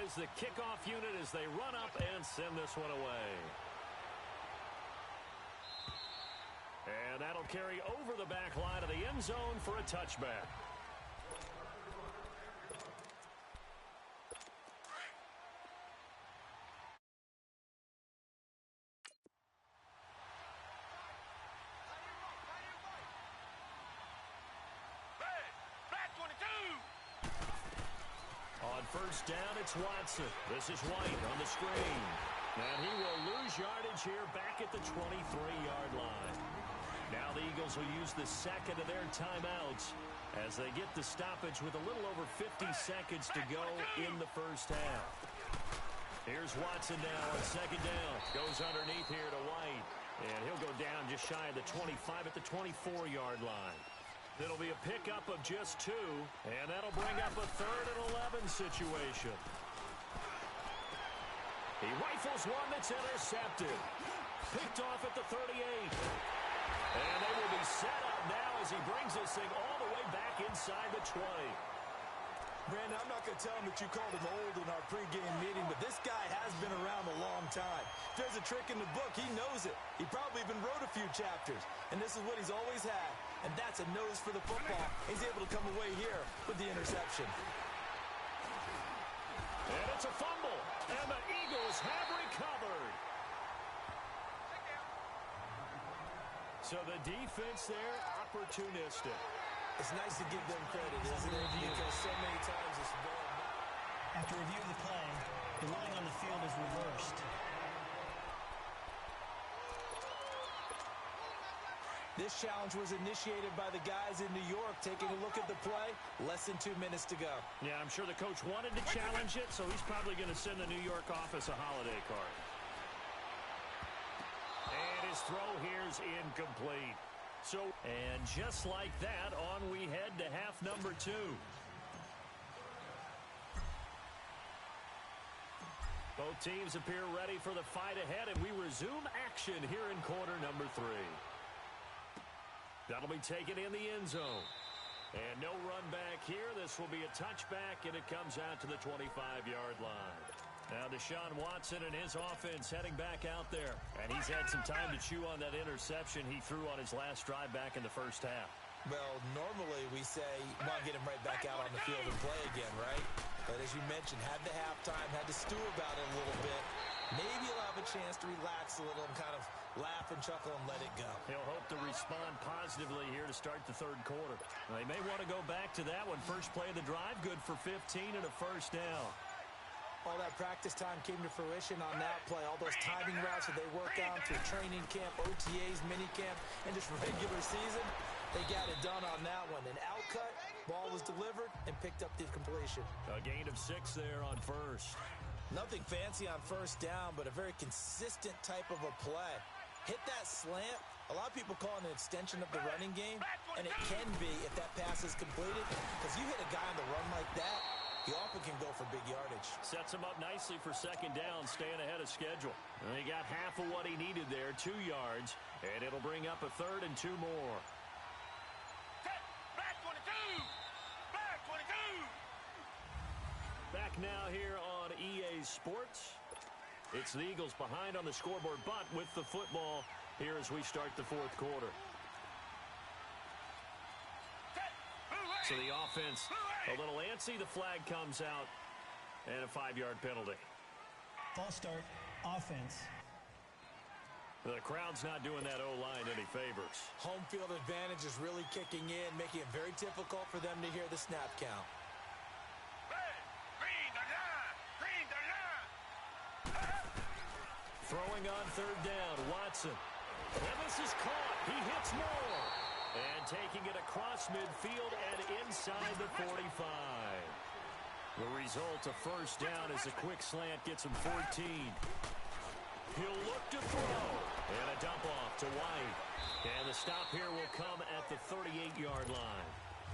Is the kickoff unit as they run up and send this one away. And that'll carry over the back line of the end zone for a touchback. On first down, it's Watson. This is White on the screen. And he will lose yardage here back at the 23-yard line. Now the Eagles will use the second of their timeouts as they get the stoppage with a little over 50 seconds to go in the first half. Here's Watson now on second down. Goes underneath here to White. And he'll go down just shy of the 25 at the 24-yard line. It'll be a pickup of just 2, and that'll bring up a 3rd and 11 situation. He rifles one that's intercepted. Picked off at the 38. And they will be set up now as he brings this thing all the way back inside the 20. Brandon, I'm not going to tell him that you called him old in our pregame meeting, but this guy has been around a long time. If there's a trick in the book, he knows it. He probably even wrote a few chapters, and this is what he's always had, and that's a nose for the football. He's able to come away here with the interception. And it's a fumble, and the Eagles have recovered. So the defense there, opportunistic. It's nice to give them credit, isn't it? Because so many times it's ball. After review of the play, the ruling on the field is reversed. This challenge was initiated by the guys in New York. Taking a look at the play, less than 2 minutes to go. Yeah, I'm sure the coach wanted to challenge it, so he's probably going to send the New York office a holiday card. And his throw here's incomplete. So, and just like that, on we head to half number 2. Both teams appear ready for the fight ahead, and we resume action here in quarter number 3. That'll be taken in the end zone. And no run back here. This will be a touchback, and it comes out to the 25-yard line. Now Deshaun Watson and his offense heading back out there. And he's had some time to chew on that interception he threw on his last drive back in the first half. Well, normally we say, come on, get him right back out on the field and play again, right? But as you mentioned, had the halftime, had to stew about it a little bit. Maybe he'll have a chance to relax a little and kind of laugh and chuckle and let it go. He'll hope to respond positively here to start the third quarter. They may want to go back to that one. First play of the drive, good for 15 and a first down. All that practice time came to fruition on that play. All those timing routes that they work on through training camp, OTAs, minicamp, and just regular season, they got it done on that one. An outcut, ball was delivered, and picked up the completion. A gain of 6 there on first. Nothing fancy on first down, but a very consistent type of a play. Hit that slant. A lot of people call it an extension of the running game, and it can be if that pass is completed, because you hit a guy on the run like that, he often can go for big yardage. Sets him up nicely for second down, staying ahead of schedule. And he got half of what he needed there, 2 yards, and it'll bring up a third and 2 more. Back 22! Back 22! Back now here on EA Sports. It's the Eagles behind on the scoreboard, but with the football here as we start the fourth quarter. So the offense a little antsy. The flag comes out and a 5-yard penalty. False start, offense. The crowd's not doing that O-line any favors. Home field advantage is really kicking in, making it very difficult for them to hear the snap count. Green, the line! Green, the line! Throwing on third down, Watson. And this is caught. He hits more. And taking it across midfield and inside the 45. The result, a first down as a quick slant gets him 14. He'll look to throw. And a dump off to White. And the stop here will come at the 38-yard line.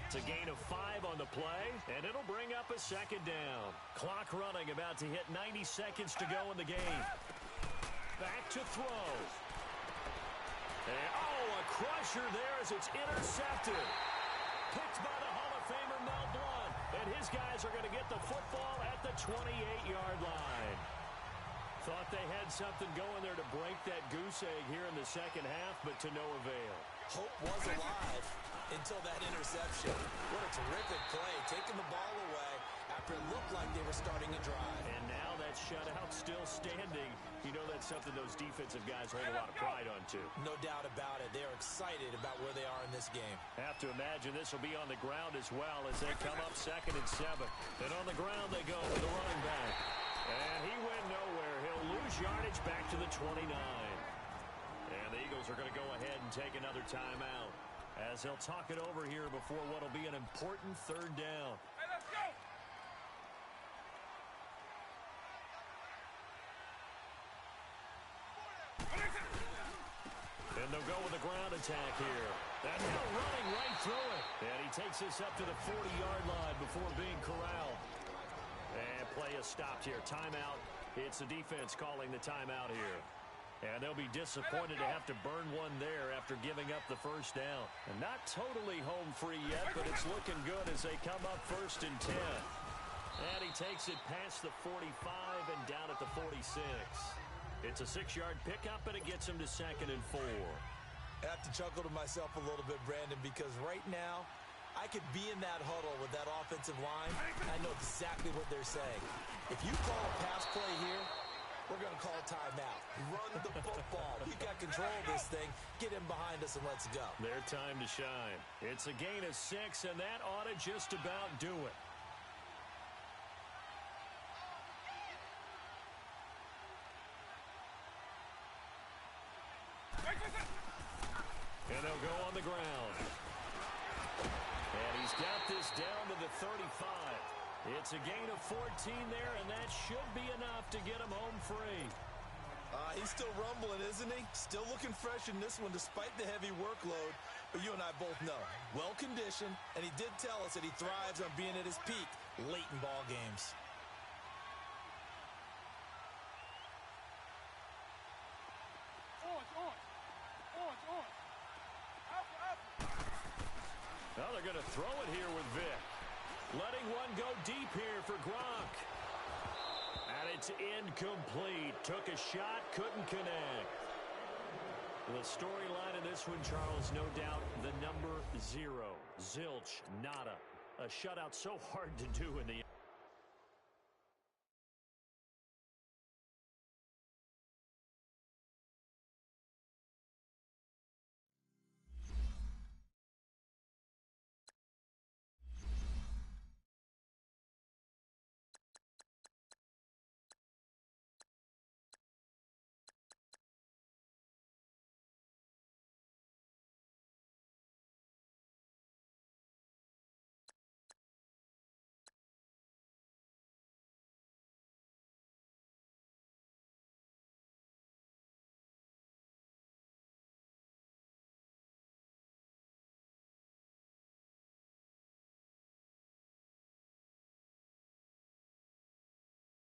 It's a gain of 5 on the play, and it'll bring up a second down. Clock running, about to hit 90 seconds to go in the game. Back to throw. And, a crusher there as it's intercepted. Picked by the Hall of Famer Mel Blount. And his guys are going to get the football at the 28-yard line. Thought they had something going there to break that goose egg here in the second half, but to no avail. Hope was alive until that interception. What a terrific play, taking the ball away after it looked like they were starting a drive. And now that shutout still standing. You know that's something those defensive guys hold a lot of pride on, too. No doubt about it. They're excited about where they are in this game. Have to imagine this will be on the ground as well as they come up 2nd and 7. And on the ground they go with the running back. And he went nowhere. He'll lose yardage back to the 29. And the Eagles are going to go ahead and take another timeout as they'll talk it over here before what will be an important third down. Hey, let's go! And they'll go with a ground attack here. And now running right through it. And he takes this up to the 40-yard line before being corralled. And play is stopped here. Timeout. It's the defense calling the timeout here. And they'll be disappointed to have to burn one there after giving up the first down. And not totally home free yet, but it's looking good as they come up 1st and 10. And he takes it past the 45 and down at the 46. It's a 6-yard pickup, and it gets him to 2nd and 4. I have to chuckle to myself a little bit, Brandon, because right now I could be in that huddle with that offensive line. I know exactly what they're saying. If you call a pass play here, we're going to call a timeout. Run the football. We got control of this thing. Get him behind us and let's go. Their time to shine. It's a gain of 6, and that ought to just about do it. And they'll go on the ground. And he's got this down to the 35. It's a gain of 14 there, and that should be enough to get him home free. He's still rumbling, isn't he? Still looking fresh in this one despite the heavy workload. But you and I both know, well-conditioned, and he did tell us that he thrives on being at his peak late in ball games. Well, they're going to throw it here with Vic. Letting one go deep here for Gronk. And it's incomplete. Took a shot, couldn't connect. The storyline in this one, Charles, no doubt the number 0. Zilch, nada. A shutout so hard to do in the